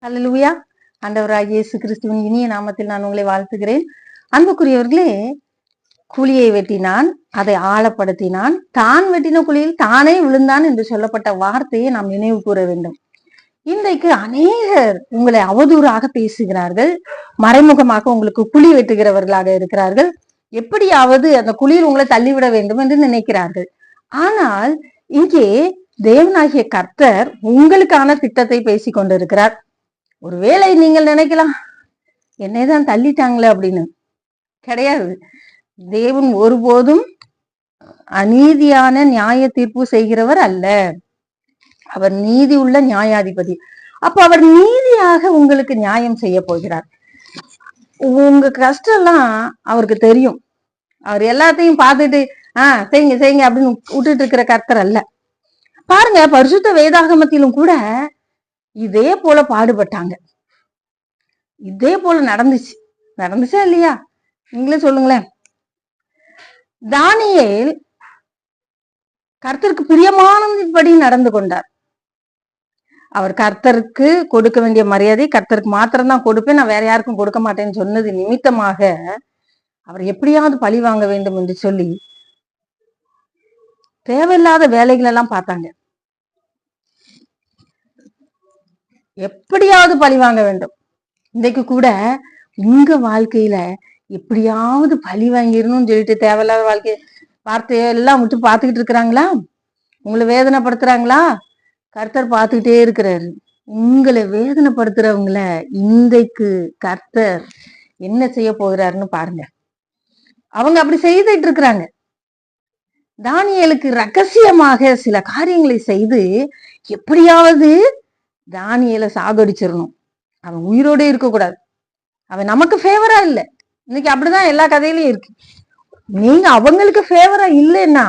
அல்லேலூயா. ஆண்டவராகிய இயேசு கிறிஸ்துவின் இனிய நாமத்தில் நான் உங்களை வாழ்த்துகிறேன். அன்புக்குரியவர்களே, குழியை வெட்டினான், அதை ஆழப்படுத்தினான், தான் வெட்டின குழியில் தானே விழுந்தான் என்று சொல்லப்பட்ட வார்த்தையை நாம் நினைவு கூற வேண்டும். இன்றைக்கு அநேகர் உங்களை அவதூறாக பேசுகிறார்கள், மறைமுகமாக உங்களுக்கு குழி வெட்டுகிறவர்களாக இருக்கிறார்கள். எப்படியாவது அந்த குழியில் உங்களை தள்ளிவிட வேண்டும் என்று நினைக்கிறார்கள். ஆனால் இங்கே தேவனாகிய கர்த்தர் உங்களுக்கான திட்டத்தை பேசி கொண்டிருக்கிறார். ஒருவேளை நீங்கள் நினைக்கலாம், என்னைதான் தள்ளிட்டாங்களே அப்படின்னு. கிடையாது. தேவன் ஒருபோதும் அநீதியான நியாய தீர்ப்பு செய்கிறவர் அல்ல. அவர் நீதி உள்ள நியாயாதிபதி. அப்ப அவர் நீதியாக உங்களுக்கு நியாயம் செய்ய போகிறார். உங்க கஷ்டம் எல்லாம் அவருக்கு தெரியும். அவர் எல்லாத்தையும் பார்த்துட்டு செய்யுங்க செய்யுங்க அப்படின்னு விட்டுட்டு இருக்கிற கர்த்தர் அல்ல. பாருங்க, பரிசுத்த வேதாகமத்திலும் கூட இதே போல பாடுபட்டாங்க. இதே போல நடந்துச்சா இல்லையா? நீங்களே சொல்லுங்களேன். தானியேல் கர்த்தருக்கு பிரியமானபடி நடந்து கொண்டார். அவர் கர்த்தருக்கு கொடுக்க வேண்டிய மரியாதை கர்த்தருக்கு மாத்திரம்தான் கொடுப்பேன், நான் வேற யாருக்கும் கொடுக்க மாட்டேன்னு சொன்னது நிமித்தமாக அவர் எப்படியாவது பழி வாங்க வேண்டும் என்று சொல்லி தேவையில்லாத வேலைகள் எல்லாம் பார்த்தாங்க. எப்படியாவது பழி வாங்க வேண்டும். இன்றைக்கு கூட உங்க வாழ்க்கையில எப்படியாவது பழி வாங்கிடணும்னு சொல்லிட்டு தேவையில்லாத வார்த்தையெல்லாம் விட்டு பார்த்துக்கிட்டு இருக்கிறாங்களா? உங்களை வேதனைப்படுத்துறாங்களா? கர்த்தர் பார்த்துக்கிட்டே இருக்கிறாரு. உங்களை வேதனைப்படுத்துறவங்கள இன்றைக்கு கர்த்தர் என்ன செய்ய போகிறாருன்னு பாருங்க. அவங்க அப்படி செய்துட்டு இருக்கிறாங்க. தானியேலுக்கு ரகசியமாக சில காரியங்களை செய்து எப்படியாவது தானியேலை சாகடிச்சிடணும். அவன் உயிரோட இருக்கக்கூடாது. அவன் நமக்கு ஃபேவரா இல்லை. இன்னைக்கு அப்படிதான் எல்லா கதையிலயும் இருக்கு. நீங்க அவங்களுக்கு ஃபேவரா இல்லைன்னா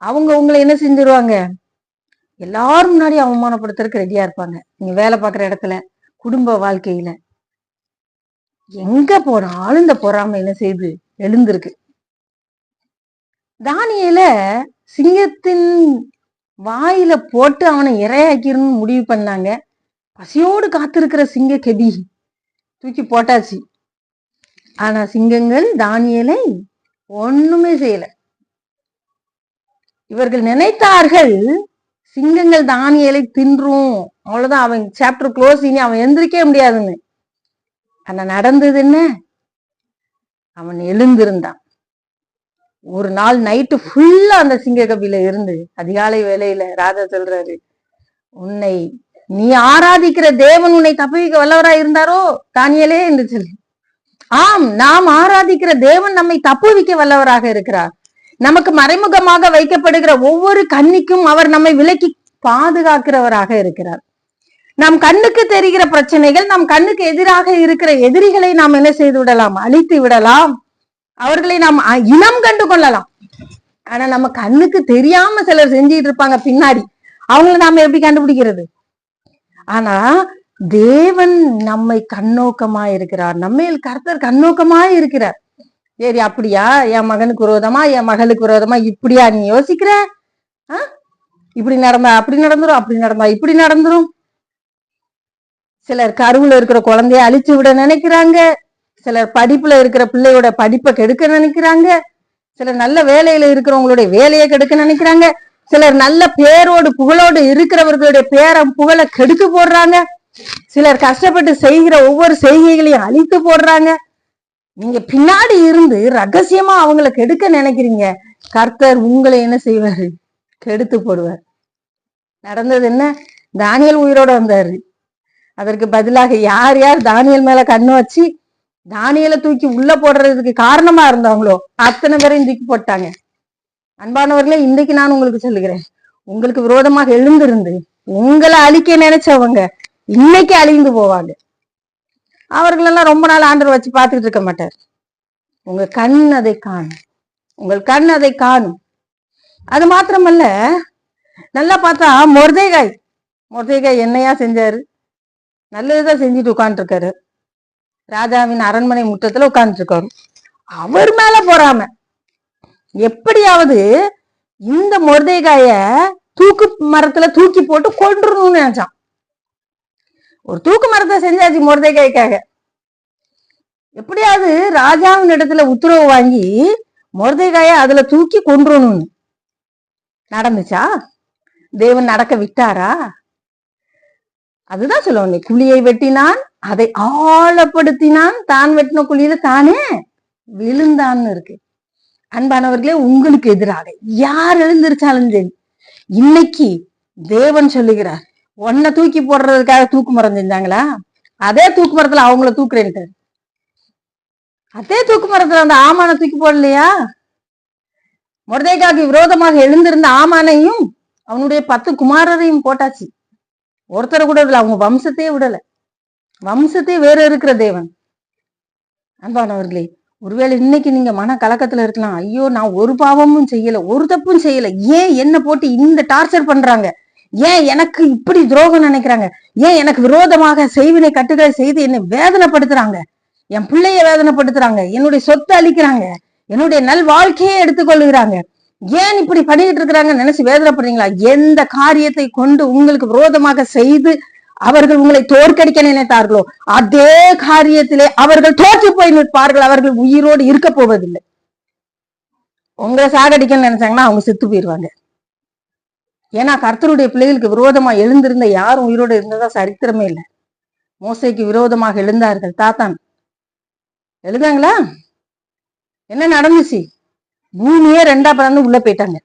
அவங்க உங்களை என்ன செஞ்சிருவாங்க? எல்லாரும் முன்னாடி அவமானப்படுத்துறதுக்கு ரெடியா இருப்பாங்க. நீங்க வேலை பார்க்குற இடத்துல, குடும்ப வாழ்க்கையில, எங்க போனாலும் இந்த பொறாமை என்ன செய்து எழுந்திருக்கு. தானியேல சிங்கத்தின் வாயில போட்டு அவனை இரையாக்கிருன்னு முடிவு பண்ணாங்க. பசியோடு காத்திருக்கிற சிங்க கெபி தூக்கி போட்டாச்சு. ஆனா சிங்கங்கள் தானியேலை ஒண்ணுமே செய்யல. இவர்கள் நினைத்தார்கள் சிங்கங்கள் தானியேலை தின்றும், அவ்வளவுதான், அவன் சாப்டர் க்ளோஸ், இனி அவன் எந்திரிக்கவே முடியாதுன்னு. ஆனா நடந்தது என்ன? அவன் எழுந்திருந்தான். ஒரு நாள் நைட்டு ஃபுல்லா அந்த சிங்க கபில இருந்து அதிகாலை வேளையில ராஜா சொல்றாரு, உன்னை நீ ஆராதிக்கிற தேவன் உன்னை தப்புவிக்க வல்லவராய் இருந்தாரோ தானியேலே என்று சொல்லி. ஆம், நாம் ஆராதிக்கிற தேவன் நம்மை தப்புவிக்க வல்லவராக இருக்கிறார். நமக்கு மறைமுகமாக வைக்கப்படுகிற ஒவ்வொரு கண்ணிக்கும் அவர் நம்மை விலக்கி பாதுகாக்கிறவராக இருக்கிறார். நம் கண்ணுக்கு தெரிகிற பிரச்சனைகள், நம் கண்ணுக்கு எதிராக இருக்கிற எதிரிகளை நாம் என்ன செய்து விடலாம்? அழித்து விடலாம். அவர்களை நாம் இனம் கண்டு கொள்ளலாம். ஆனா நம்ம கண்ணுக்கு தெரியாம சிலர் செஞ்சிட்டு இருப்பாங்க பின்னாடி. அவங்கள நாம எப்படி கண்டுபிடிக்கிறது? ஆனா தேவன் நம்மை கண்ணோக்கமா இருக்கிறார். நம்மையில் கர்த்தர் கண்ணோக்கமா இருக்கிறார். சரி, அப்படியா? என் மகனுக்கு விரோதமா, என் மகளுக்கு விரோதமா இப்படியா நீ யோசிக்கிற? இப்படி நடந்தா அப்படி நடந்துரும், அப்படி நடந்தா இப்படி நடந்துரும். சிலர் கருவுல இருக்கிற குழந்தைய அழிச்சு விட நினைக்கிறாங்க. சிலர் படிப்புல இருக்கிற பிள்ளையோட படிப்பை கெடுக்க நினைக்கிறாங்க. சிலர் நல்ல வேலையில இருக்கிறவங்களுடைய வேலையை கெடுக்க நினைக்கிறாங்க. சிலர் நல்ல பேரோடு புகழோடு இருக்கிறவர்களுடைய புகழை கெடுத்து போடுறாங்க. சிலர் கஷ்டப்பட்டு செய்கிற ஒவ்வொரு செய்கைகளையும் அழித்து போடுறாங்க. நீங்க பின்னாடி இருந்து ரகசியமா அவங்களை கெடுக்க நினைக்கிறீங்க. கர்த்தர் உங்களை என்ன செய்வாரு? கெடுத்து போடுவார். நடந்தது என்ன? தானியேல் உயிரோட வந்தாரு. அதற்கு பதிலாக யார் யார் தானியேல் மேல கண்ணு வச்சு தானியேலை தூக்கி உள்ள போடுறதுக்கு காரணமா இருந்தாங்களோ அத்தனை பேரையும் தூக்கி போட்டாங்க. அன்பானவர்களே, இன்றைக்கு நான் உங்களுக்கு சொல்லுகிறேன், உங்களுக்கு விரோதமாக எழுந்திருந்து உங்களை அழிக்க நினைச்சவங்க இன்னைக்கு அழிந்து போவாங்க. அவர்களெல்லாம் ரொம்ப நாள் ஆண்டவர் வச்சு பார்த்துட்டு இருக்க மாட்டார். உங்க கண் அதை காணும். உங்கள் கண் அதை காணும். அது மாத்திரமல்ல, நல்லா பார்த்தா மொர்தேகாய் என்னையா செஞ்சாரு? நல்லதுதான் செஞ்சுட்டு உட்காந்துருக்காரு. ராஜாவின் அரண்மனை முற்றத்துல உட்கார்ந்துட்டு இருக்காரு. அவர் மேல போறாம எப்படியாவது இந்த மொர்தேகாய தூக்கு மரத்துல தூக்கி போட்டு கொன்றுன்னு நினைச்சான். ஒரு தூக்கு மரத்தை செஞ்சாச்சு மொர்தெகாய்க்காக. எப்படியாவது ராஜாவின் இடத்துல உத்தரவு வாங்கி மொர்தெகாய அதுல தூக்கி கொன்றணும்னு. நடந்துச்சா? தேவன் நடக்க விட்டாரா? அதுதான் சொல்லுவாங்க, குழியை வெட்டினான், அதை ஆழப்படுத்தினான், தான் வெட்டின குழியில தானே விழுந்தான்னு இருக்கு. அன்பானவர்களே, உங்களுக்கு எதிராக யார் எழுந்திருச்சாலும் சரி, இன்னைக்கு தேவன் சொல்லுகிறார், உன்னை தூக்கி போடுறதுக்காக தூக்கு மரம் செஞ்சாங்களா? அதே தூக்கு மரத்துல அவங்கள தூக்குறேன்ட்டு. அதே தூக்கு மரத்துல அந்த ஆமான தூக்கி போடலையா? மொர்தெகாய்க்கு விரோதமாக எழுந்திருந்த ஆமானையும் அவனுடைய 10 குமாரரையும் போட்டாச்சு. ஒருத்தரை கூட விடல. அவங்க வம்சத்தையே விடல. வம்சத்தையே வேற இருக்கிற தேவன். அன்பானவர்களே, ஒருவேளை இன்னைக்கு நீங்க மன கலக்கத்துல இருக்கலாம். ஐயோ, நான் ஒரு பாவமும் செய்யல, ஒரு தப்பும் செய்யல, ஏன் என்ன போட்டு இந்த டார்ச்சர் பண்றாங்க, ஏன் எனக்கு இப்படி துரோகம் நினைக்கிறாங்க, ஏன் எனக்கு விரோதமாக செய்வினை கட்டுகளை செய்து என்னை வேதனைப்படுத்துறாங்க, என் பிள்ளைய வேதனைப்படுத்துறாங்க, என்னுடைய சொத்தை அழிக்கிறாங்க, என்னுடைய நல் வாழ்க்கையே எடுத்துக்கொள்ளுகிறாங்க, ஏன் இப்படி பண்ணிக்கிட்டு இருக்கிறாங்க நினைச்சு வேதனைப்படுறீங்களா? எந்த காரியத்தை கொண்டு உங்களுக்கு விரோதமாக செய்து அவர்கள் உங்களை தோற்கடிக்க நினைத்தார்களோ அதே காரியத்திலே அவர்கள் தோற்று போய் நிற்பார்கள். அவர்கள் உயிரோடு இருக்க போவதில்லை. உங்களை சாகடிக்கணும்னு நினைச்சாங்கன்னா அவங்க செத்து போயிடுவாங்க. ஏன்னா கர்த்தருடைய பிள்ளைகளுக்கு விரோதமா எழுந்திருந்த யாரும் உயிரோடு இருந்ததா சரித்திரமே இல்லை. மோசேக்கு விரோதமாக எழுந்தார்கள். தாத்தான் எழுதாங்களா? என்ன நடந்துச்சு? பூமியே 2ஆ பிறந்து உள்ள போயிட்டாங்க.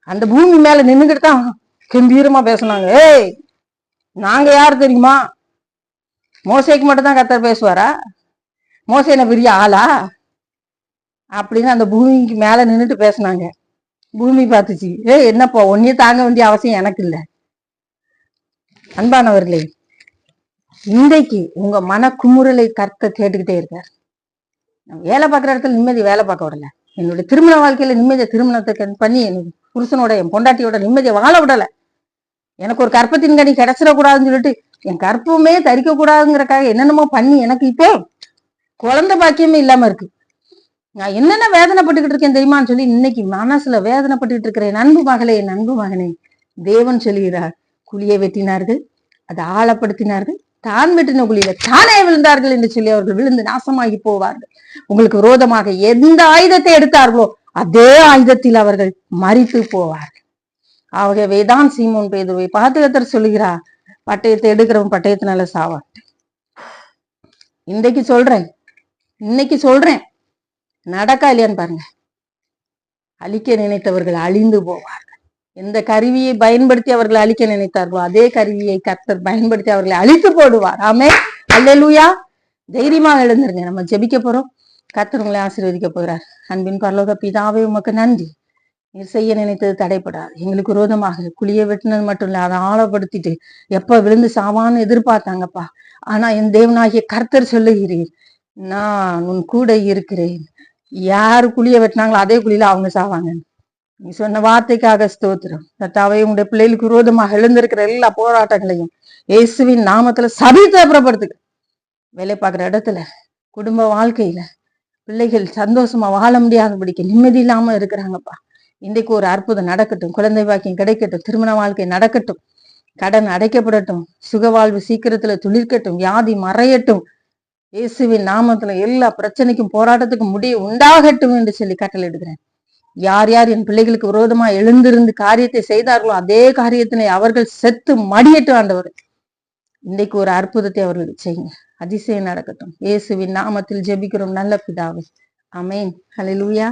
அந்த பூமி மேல நின்னுகிட்டு தான் கம்பீரமா பேசினாங்க. ஏய், நாங்க யாரு தெரியுமா? மோசேக்கு மட்டும் தான் கர்த்தர் பேசுவாரா? மோசே என்ன பெரிய ஆளா அப்படின்னு அந்த பூமிக்கு மேல நின்றுட்டு பேசினாங்க. பூமி பார்த்துச்சு, என்னப்பா, ஒன்னே தாங்க வேண்டிய அவசியம் எனக்கு இல்லை. அன்பானவர்களே, இன்றைக்கு உங்க மன குமுறலை கர்த்தர் கேட்டுக்கிட்டே இருக்கார். வேலை பார்க்குற இடத்துல நிம்மதி வேலை பார்க்க விடல, என்னுடைய திருமண வாழ்க்கையில நிம்மதியை திருமணத்தை பண்ணி என் புருஷனோட என் பொண்டாட்டியோட நிம்மதியை வாழ விடல, எனக்கு ஒரு கற்பத்தின் கனி கிடைச்சிடக்கூடாதுன்னு சொல்லிட்டு என் கற்புமே தரிக்க கூடாதுங்கிறக்காக என்னென்னமோ பண்ணி எனக்கு இப்போ குழந்தை பாக்கியமே இல்லாம இருக்கு. நான் என்னென்ன வேதனைப்பட்டுக்கிட்டு இருக்கேன் தெரியுமான்னு சொல்லி இன்னைக்கு மனசுல வேதனைப்பட்டுக்கிட்டு இருக்கிறேன். என் அன்பு மகளே, என் அன்பு மகனே, தேவன் சொல்லுகிறார், குழியை வெட்டினார்கள், அதை ஆழப்படுத்தினார்கள், தான் வெட்டின குழியில தானே விழுந்தார்கள் என்று சொல்லி அவர்கள் விழுந்து நாசமாகி போவார்கள். உங்களுக்கு விரோதமாக எந்த ஆயுதத்தை எடுத்தார்களோ அதே ஆயுதத்தில் அவர்கள் மரித்து போவார்கள். ஆகவேதான் சீமோன் பேதுருவை பார்த்து கர்த்தர் சொல்லுகிறார், பட்டயத்தை எடுக்கிறவன் பட்டயத்தினால சாவான். இன்னைக்கு சொல்றேன், நடக்கா இல்லையான்னு பாருங்க. அழிக்க நினைத்தவர்கள் அழிந்து போவார்கள். எந்த கருவியை பயன்படுத்தி அவர்களை அழிக்க நினைத்தார்களோ அதே கருவியை கர்த்தர் பயன்படுத்தி அவர்களை அழித்து போடுவார். ஆமே, அல்லேலூயா. தைரியமாக எழுந்திருங்க. நம்ம ஜெபிக்க போறோம். கர்த்தர் உங்களை ஆசீர்வதிக்க போகிறார். அன்பின் பரலோக பிதாவே, உமக்கு நன்றி. நீர் செய்ய நினைத்தது தடைப்படாது. எங்களுக்கு விரோதமாக குழியை வெட்டினது மட்டும் இல்ல, அதை ஆழப்படுத்திட்டு எப்ப விழுந்து சாவான்னு எதிர்பார்த்தாங்கப்பா. ஆனா என் தேவனாகிய கர்த்தர் சொல்லுகிறீர், நான் உன் கூட இருக்கிறேன். யாரு குழியை வெட்டினாங்களோ அதே குழியில அவங்க சாவாங்க. நீ சொன்ன வார்த்தைக்காக ஸ்தோத்திரம். கர்த்தாவே, உங்களுடைய பிள்ளைகளுக்கு விரோதமாக எழுந்திருக்கிற எல்லா போராட்டங்களையும் இயேசுவின் நாமத்துல சபித்தப்புறப்படுத்துங்க. வேலை பார்க்குற இடத்துல, குடும்ப வாழ்க்கையில பிள்ளைகள் சந்தோஷமா வாழ முடியாதபடிக்கு நிம்மதி இல்லாம இருக்கிறாங்கப்பா. இன்றைக்கு ஒரு அற்புதம் நடக்கட்டும். குழந்தை பாக்கியம் கிடைக்கட்டும். திருமண வாழ்க்கை நடக்கட்டும். கடன் அடைக்கப்படட்டும். சுகவாழ்வு சீக்கிரத்துல துளிர்க்கட்டும். வியாதி மறையட்டும். இயேசுவின் நாமத்துல எல்லா பிரச்சனைக்கும் போராட்டத்துக்கும் முடிவு உண்டாகட்டும் என்று சொல்லி கட்டளையிடுகிறேன். யார் யார் என் பிள்ளைகளுக்கு விரோதமா எழுந்திருந்து காரியத்தை செய்தார்களோ அதே காரியத்தினை அவர்கள் செத்து மடியட்டும். ஆண்டவர், இன்றைக்கு ஒரு அற்புதத்தை அவர்களுக்கு செய்யுங்க. அதிசயம் நடக்கட்டும். இயேசுவின் நாமத்தில் ஜெபிக்கிறோம் நல்ல பிதாவே. ஆமென். ஹல்லேலூயா.